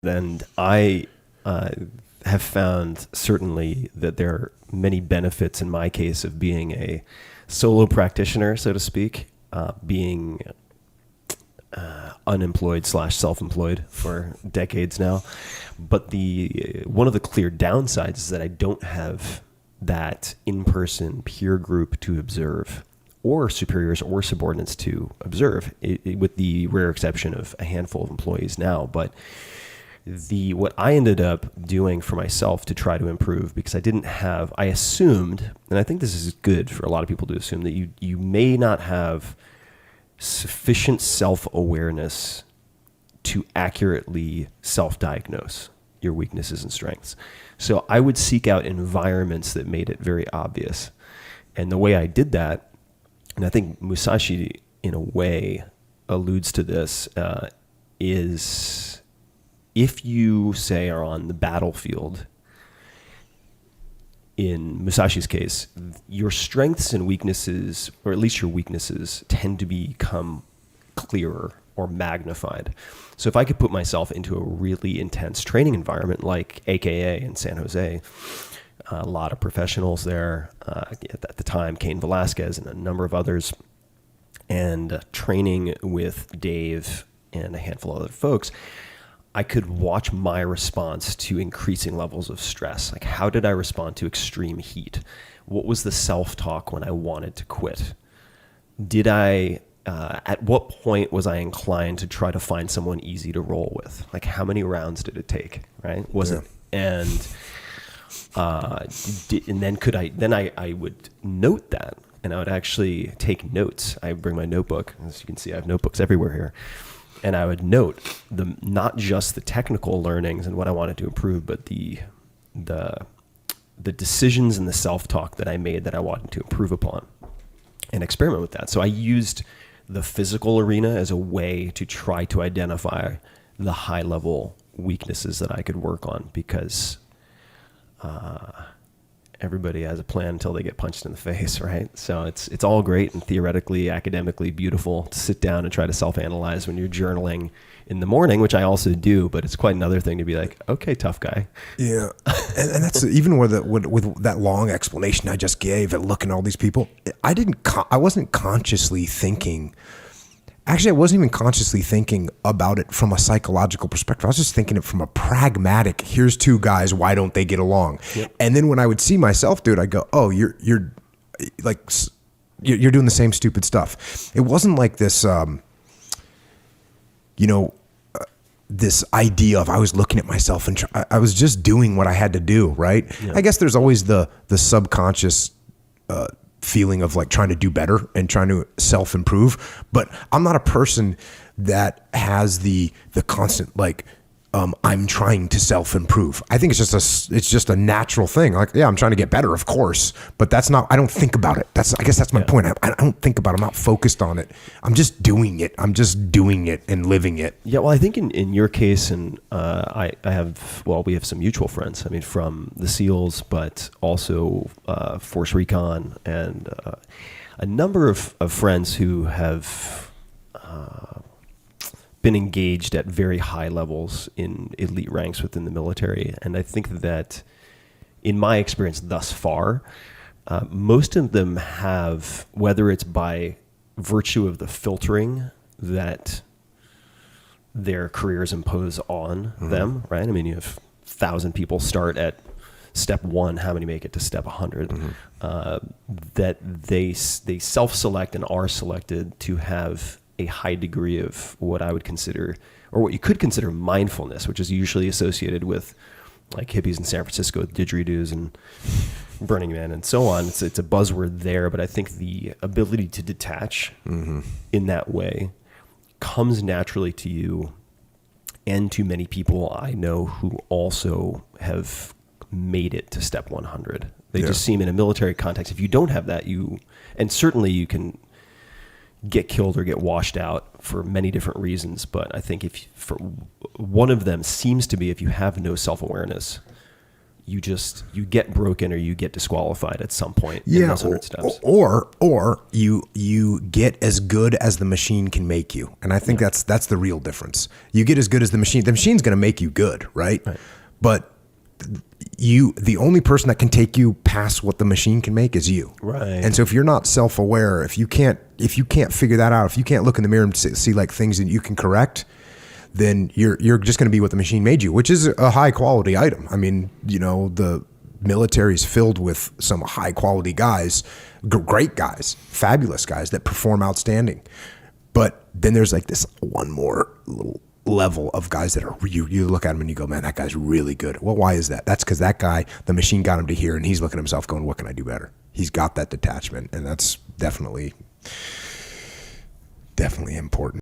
And I have found certainly that there are many benefits in my case of being a solo practitioner, so to speak, being unemployed / self-employed for decades now. But one of the clear downsides is that I don't have that in-person peer group to observe, or superiors or subordinates to observe, with the rare exception of a handful of employees now. But what I ended up doing for myself to try to improve, because I assumed, and I think this is good for a lot of people to assume, that you may not have sufficient self-awareness to accurately self-diagnose your weaknesses and strengths. So I would seek out environments that made it very obvious. And the way I did that, and I think Musashi in a way alludes to this, is if you, say, are on the battlefield, in Musashi's case, your strengths and weaknesses, or at least your weaknesses, tend to become clearer or magnified. So if I could put myself into a really intense training environment like AKA in San Jose, a lot of professionals there, at the time, Cain Velasquez and a number of others, and training with Dave and a handful of other folks, I could watch my response to increasing levels of stress. Like, how did I respond to extreme heat? What was the self-talk when I wanted to quit? Did I, at what point was I inclined to try to find someone easy to roll with? Like, how many rounds did it take, right? And then I would note that, and I would actually take notes. I bring my notebook. As you can see, I have notebooks everywhere here. And I would note not just the technical learnings and what I wanted to improve, but the decisions and the self-talk that I made that I wanted to improve upon, and experiment with that. So I used the physical arena as a way to try to identify the high-level weaknesses that I could work on, because everybody has a plan until they get punched in the face, right? So it's all great and theoretically, academically beautiful to sit down and try to self-analyze when you're journaling in the morning, which I also do, but it's quite another thing to be like, okay, tough guy. Yeah, and that's even with that long explanation I just gave at looking at all these people, I wasn't consciously thinking. Actually, I wasn't even consciously thinking about it from a psychological perspective. I was just thinking it from a pragmatic, here's two guys, why don't they get along? Yep. And then when I would see myself do it, I'd go, oh, you're doing the same stupid stuff. It wasn't like this, this idea of I was looking at myself and I was just doing what I had to do, right? Yeah. I guess there's always the subconscious feeling of like trying to do better and trying to self-improve, but I'm not a person that has the constant like I'm trying to self-improve. I think it's just a natural thing. Like, yeah, I'm trying to get better, of course, but that's not, I don't think about it. I guess that's my point. I don't think about it. I'm not focused on it. I'm just doing it. I'm just doing it and living it. Yeah. Well, I think in your case, and we have some mutual friends, I mean, from the SEALs, but also Force Recon, and a number of friends who have been engaged at very high levels in elite ranks within the military. And I think that in my experience thus far, most of them have, whether it's by virtue of the filtering that their careers impose on them, right? I mean, you have 1,000 people start at step 1, how many make it to step 100? That they self-select and are selected to have a high degree of what I would consider, or what you could consider, mindfulness, which is usually associated with like hippies in San Francisco with didgeridoos and Burning Man and so on. It's a buzzword there, but I think the ability to detach in that way comes naturally to you and to many people I know who also have made it to step 100. They just seem, in a military context, if you don't have that, and certainly you can get killed or get washed out for many different reasons. But I think for one of them seems to be, if you have no self-awareness, you get broken or you get disqualified at some point in Yeah, those 100 steps. or you get as good as the machine can make you, and I think that's the real difference. You get as good as the machine. The machine's going to make you good, right? But the only person that can take you past what the machine can make is you. Right. And so if you're not self-aware, if you can't figure that out, if you can't look in the mirror and see like things that you can correct, then you're just going to be what the machine made you, which is a high quality item. I mean, the military is filled with some high quality guys, great guys, fabulous guys that perform outstanding. But then there's like this one more little level of guys that are you look at him and you go, man, that guy's really good. Well, why is that? That's because that guy, the machine got him to here, and he's looking at himself going, what can I do better? He's got that detachment, and that's definitely important.